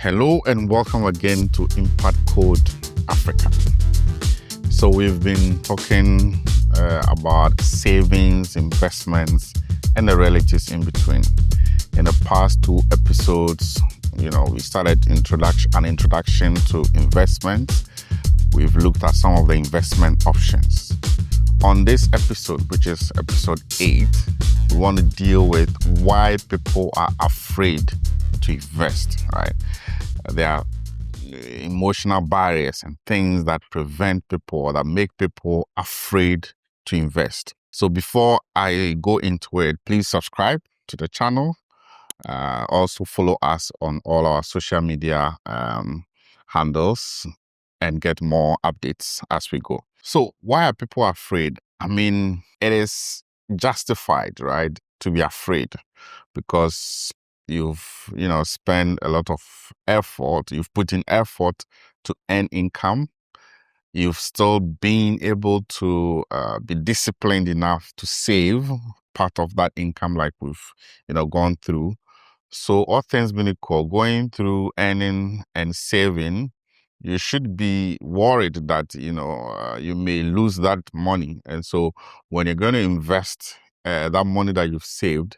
Hello and welcome again to Impact Code Africa. So we've been talking about savings, investments, and the relatives in between. In the past two episodes, we started an introduction to investments. We've looked at some of the investment options. On this episode, which is episode 8, we want to deal with why people are afraid to invest, right? There are emotional barriers and things that prevent people or that make people afraid to invest. So before I go into it, please subscribe to the channel. Also follow us on all our social media handles and get more updates as we go. So why are people afraid? I mean, it is justified, right, to be afraid because you've, spent a lot of effort, you've put in effort to earn income. You've still been able to be disciplined enough to save part of that income like we've, gone through. So all things being equal, going through earning and saving, you should be worried that, you may lose that money. And so when you're going to invest that money that you've saved,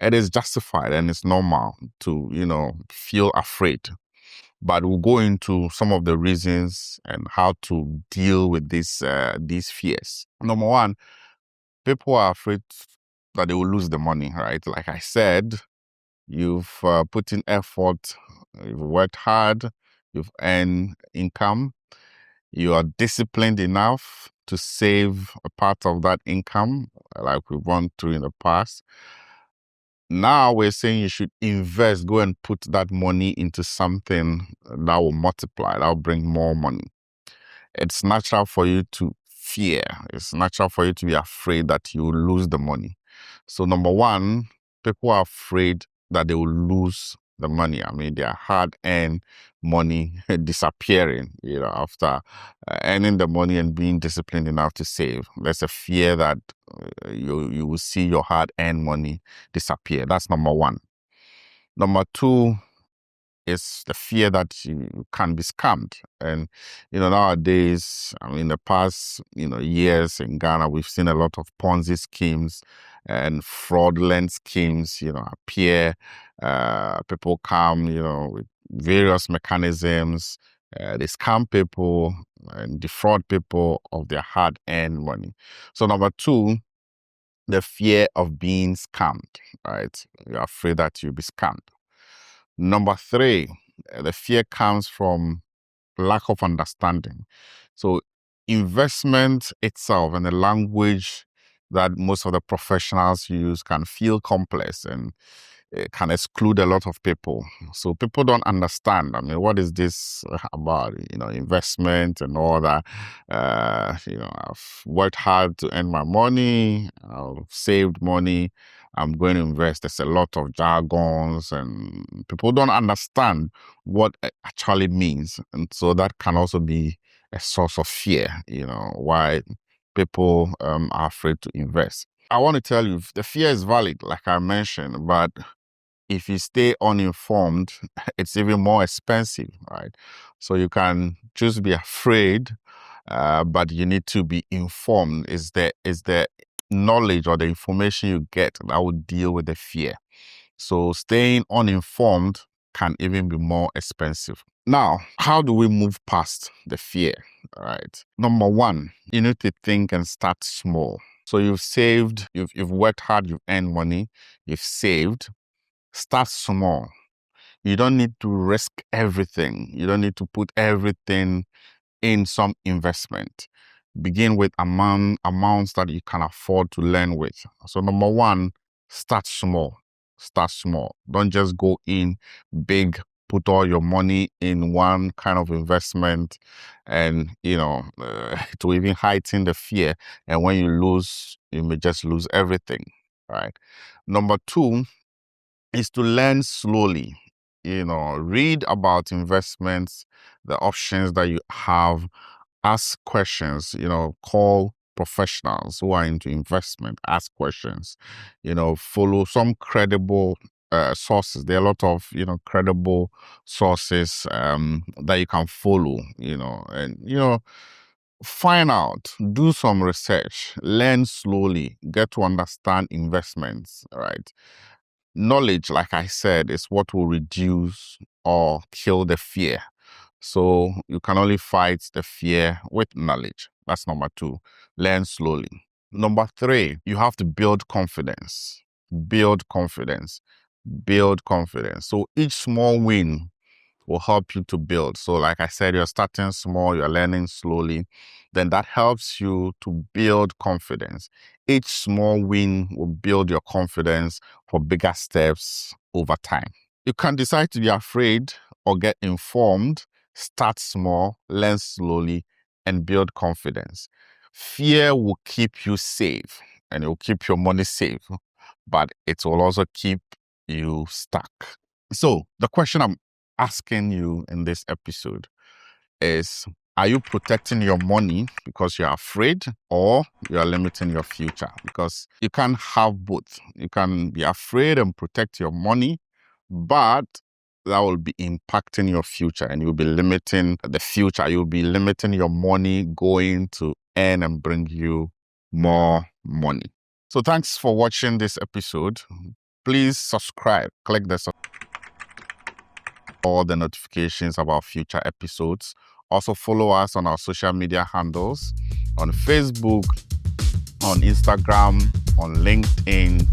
it is justified and it's normal to, feel afraid. But we'll go into some of the reasons and how to deal with these fears. Number one, people are afraid that they will lose the money, right? Like I said, you've put in effort, you've worked hard, you've earned income, you are disciplined enough to save a part of that income, like we've gone through in the past. Now we're saying you should invest, go and put that money into something that will multiply, that will bring more money. It's natural for you to fear. It's natural for you to be afraid that you will lose the money. So number one, people are afraid that they will lose the money. I mean, their hard-earned money disappearing, after earning the money and being disciplined enough to save. There's a fear that you will see your hard-earned money disappear. That's number one. Number two is the fear that you can be scammed. And, nowadays, in the past, years in Ghana, we've seen a lot of Ponzi schemes and fraudulent schemes, appear. People come, with various mechanisms. They scam people and defraud people of their hard-earned money. So number two, the fear of being scammed, right? You're afraid that you'll be scammed. Number three, the fear comes from lack of understanding. So investment itself and the language that most of the professionals use can feel complex and it can exclude a lot of people. So people don't understand. I mean, what is this about? Investment and all that. I've worked hard to earn my money. I've saved money. I'm going to invest. There's a lot of jargons and people don't understand what it actually means. And so that can also be a source of fear, why people are afraid to invest. I want to tell you, the fear is valid, like I mentioned, but if you stay uninformed, it's even more expensive, right? So you can just be afraid, but you need to be informed. Is the knowledge or the information you get that will deal with the fear. So staying uninformed can even be more expensive. Now, how do we move past the fear, right? Number one, you need to think and start small. So you've saved, you've worked hard, you've earned money, you've saved. Start small. You don't need to risk everything. You don't need to put everything in some investment. Begin with amounts that you can afford to learn with. So number one, start small. Start small. Don't just go in big, put all your money in one kind of investment and, it will even heighten the fear. And when you lose, you may just lose everything, right? Number two is to learn slowly. Read about investments, the options that you have, ask questions, call professionals who are into investment, ask questions, follow some credible sources. There are a lot of, credible sources that you can follow, and find out, do some research, learn slowly, get to understand investments, right? Knowledge, like I said, is what will reduce or kill the fear. So you can only fight the fear with knowledge. That's number 2. Learn slowly. Number 3, you have to build confidence. Build confidence. Build confidence. So each small win will help you to build. So like I said, you're starting small, you're learning slowly. Then that helps you to build confidence. Each small win will build your confidence for bigger steps over time. You can decide to be afraid or get informed. Start small, learn slowly, and build confidence. Fear will keep you safe and it will keep your money safe, but it will also keep you stuck. So the question I'm asking you in this episode is, are you protecting your money because you're afraid, or you are limiting your future? Because you can't have both. You can be afraid and protect your money, but that will be impacting your future and you'll be limiting the future. You'll be limiting your money going to earn and bring you more money. So thanks for watching this episode. Please subscribe, click the all the notifications about future episodes. Also follow us on our social media handles on Facebook, on Instagram, on LinkedIn,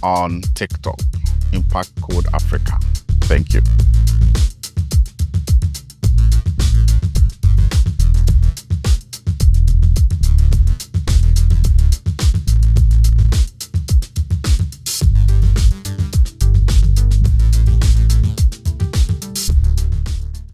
on TikTok. Impact Code Africa. Thank you.